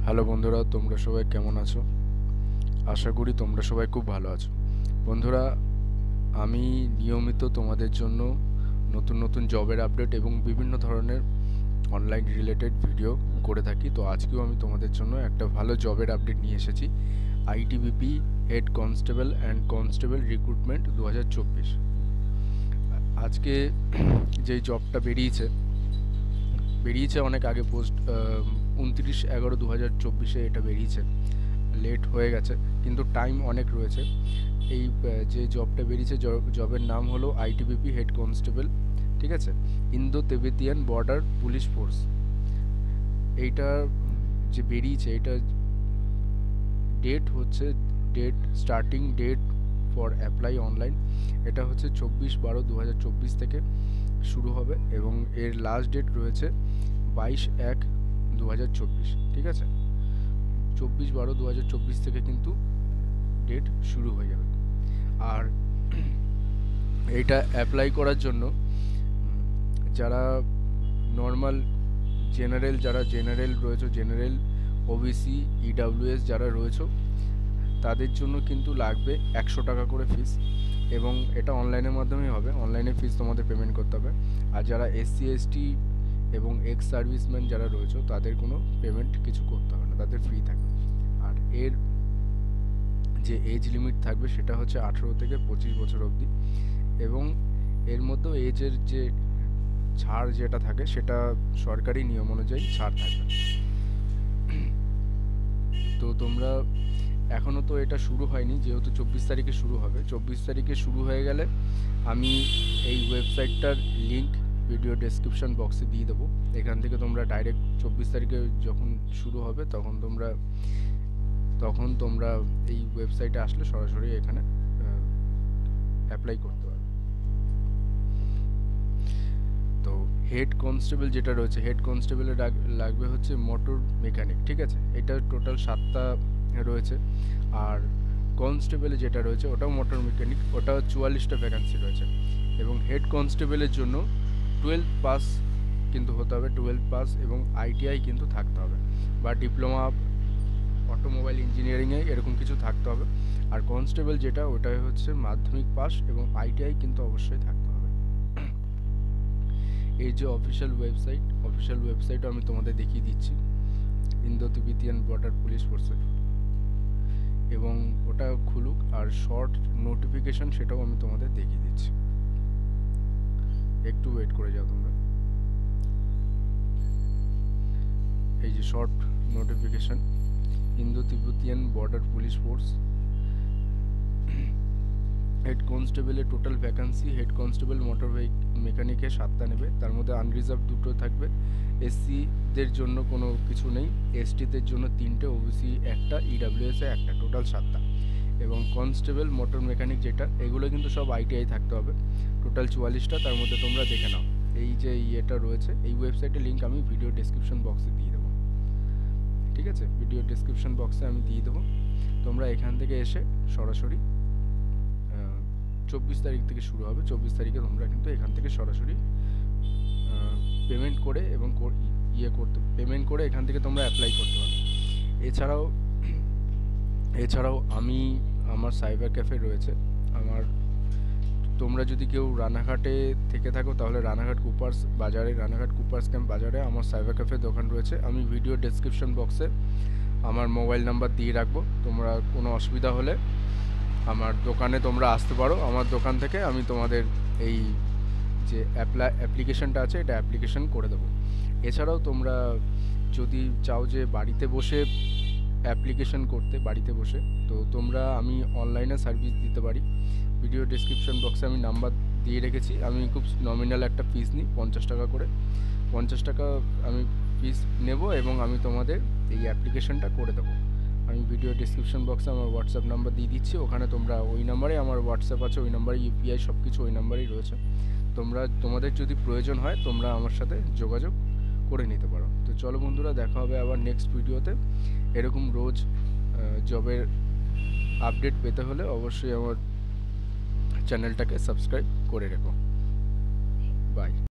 Hello বন্ধুরা, তোমরা সবাই কেমন আছো? আশা করি তোমরা সবাই খুব ভালো আছো। বন্ধুরা, আমি নিয়মিত তোমাদের জন্য নতুন নতুন জবের আপডেট এবং বিভিন্ন ধরনের অনলাইন রিলেটেড ভিডিও করে থাকি। তো আজকেও আমি তোমাদের জন্য একটা ভালো জবের আপডেট নিয়ে এসেছি। ITBP head constable and constable recruitment 2024। আজকে যেই জবটা বেরিয়েছে অনেক আগে, পোস্ট 29/11/2024 এটা বেরিয়েছে। লেট হয়ে গেছে কিন্তু টাইম অনেক রয়েছে। এই যে জবটা বেরিয়েছে, জবের নাম হলো আইটিবিপি হেড কনস্টেবল, ঠিক আছে, Indo Tibetan border police force. এইটা যে বেরিয়েছে, এটা starting date for apply online, এটা হচ্ছে 24/12/2024 থেকে শুরু হবে এবং এর লাস্ট ডেট রয়েছে 22/1/2024, ঠিক আছে। 24/12/2024 থেকে কিন্তু ডেট শুরু হয়ে যাবে। আর এইটা অ্যাপ্লাই করার জন্য যারা নর্মাল জেনারেল রয়েছে, জেনারেল, ওবিসি, ইডাব্লিউএস যারা রয়েছে, তাদের জন্য কিন্তু লাগবে 100 টাকা করে ফিস এবং এটা অনলাইনের মাধ্যমেই হবে। অনলাইনে ফিস তোমাদের পেমেন্ট করতে হবে। আর যারা এসসি এসটি এবং এক্স সার্ভিসম্যান যারা রয়েছে, তাদের কোনো পেমেন্ট কিছু করতে হবে না, তাদের ফ্রি থাকবে। আর এর যে এজ লিমিট থাকবে সেটা হচ্ছে 18 থেকে 25 বছর অবধি এবং এর মধ্যেও এজের যে ছাড় যেটা থাকে সেটা সরকারি নিয়ম অনুযায়ী ছাড় থাকবে। তো তোমরা এখনও তো এটা শুরু হয়নি, যেহেতু 24 তারিখে শুরু হবে। 24 তারিখে শুরু হয়ে গেলে আমি এই ওয়েবসাইটটার লিঙ্ক ভিডিও ডেসক্রিপশন বক্সে দিয়ে দেবো। এখান থেকে তোমরা ডাইরেক্ট 24 তারিখে যখন শুরু হবে তখন তোমরা এই ওয়েবসাইটে আসলে সরাসরি এখানে অ্যাপ্লাই করতে পারবে। তো হেড কনস্টেবল যেটা রয়েছে, হেড কনস্টেবলের লাগবে হচ্ছে মোটর মেকানিক, ঠিক আছে। এটা টোটাল 7টা রয়েছে। আর কনস্টেবলে যেটা রয়েছে ওটাও মোটর মেকানিক, ওটাও 44টা ভ্যাকান্সি রয়েছে। এবং হেড কনস্টেবলের জন্য 12 পাস কিন্তু হতে হবে, 12 পাস এবং আইটিআই কিন্তু থাকতে হবে, বা ডিপ্লোমা অটোমোবাইল ইঞ্জিনিয়ারিংয়ে এরকম কিছু থাকতে হবে। আর কনস্টেবল যেটা, ওটাই হচ্ছে মাধ্যমিক পাস এবং আইটিআই কিন্তু অবশ্যই থাকতে হবে। এই যে অফিসিয়াল ওয়েবসাইটও আমি তোমাদের দেখিয়ে দিচ্ছি, ইন্দো তিবেতিয়ান বর্ডার পুলিশ ফোর্সের, এবং ওটা খুলুক। আর শর্ট নোটিফিকেশন সেটাও আমি তোমাদের দেখিয়ে দিচ্ছি, একটু ওয়েট করে যাও তোমরা। এই যে short notification, Indo Tibetan border police force, head কনস্টেবলের total vacancy, head constable motor মেকানিকে 7টা নেবে, তার মধ্যে আনরিজার্ভ 2টো থাকবে। এসসিদের জন্য কোনো কিছু নেই, এসটিদের জন্য 3টে, ওবিসি 1টা, ইডাব্লিউএসে 1টা, টোটাল 7টা। এবং কনস্টেবল মোটর মেকানিক যেটা, এগুলো কিন্তু সব আইটিআই থাকতে হবে, টোটাল 44টা। তার মধ্যে তোমরা দেখে নাও, এই যে ইয়েটা রয়েছে, এই ওয়েবসাইটের লিঙ্ক আমি ভিডিও ডেসক্রিপশন বক্সে দিয়ে দেবো, ঠিক আছে। ভিডিও ডেসক্রিপশন বক্সে আমি দিয়ে দেবো, তোমরা এখান থেকে এসে সরাসরি 24 তারিখ থেকে শুরু হবে। 24 তারিখে তোমরা কিন্তু এখান থেকে সরাসরি পেমেন্ট করে এবং পেমেন্ট করে এখান থেকে তোমরা অ্যাপ্লাই করতে পারবে। এছাড়াও আমার সাইবার ক্যাফে রয়েছে। তোমরা যদি কেউ রানাঘাটে থেকে থাকো, তাহলে রানাঘাট কুপার্স ক্যাম্প বাজারে আমার সাইবার ক্যাফে দোকান রয়েছে। আমি ভিডিও ডেসক্রিপশন বক্সে আমার মোবাইল নাম্বার দিয়ে রাখবো, তোমরা কোনো অসুবিধা হলে আমার দোকানে তোমরা আসতে পারো। আমার দোকান থেকে আমি তোমাদের এই যে অ্যাপ্লিকেশনটা আছে, এটা অ্যাপ্লিকেশন করে দেবো। এছাড়াও তোমরা যদি চাও যে বাড়িতে বসে অ্যাপ্লিকেশন করতে, তো আমি অনলাইনে সার্ভিস দিতে পারি। ভিডিও ডেসক্রিপশন বক্সে আমি নাম্বার দিয়ে রেখেছি। আমি খুব নমিনাল একটা ফিস নিই, 50 টাকা করে। 50 টাকা আমি ফিস নেব এবং আমি তোমাদের এই অ্যাপ্লিকেশনটা করে দেবো। আমি ভিডিও ডেসক্রিপশন বক্সে আমার হোয়াটসঅ্যাপ নাম্বার দিয়ে দিচ্ছি, ওখানে তোমরা ওই নাম্বারে, আমার হোয়াটসঅ্যাপ আছে ওই নাম্বারে, ইউপিআই সব কিছু ওই নাম্বারেই রয়েছে। তোমাদের যদি প্রয়োজন হয় তোমরা আমার সাথে যোগাযোগ করে নিতে পারো। তো চলো বন্ধুরা, দেখা হবে আবার নেক্সট ভিডিওতে। এরকম রোজ জবের আপডেট পেতে হলে অবশ্যই আমার চ্যানেলটাকে সাবস্ক্রাইব করে রেখো। বাই।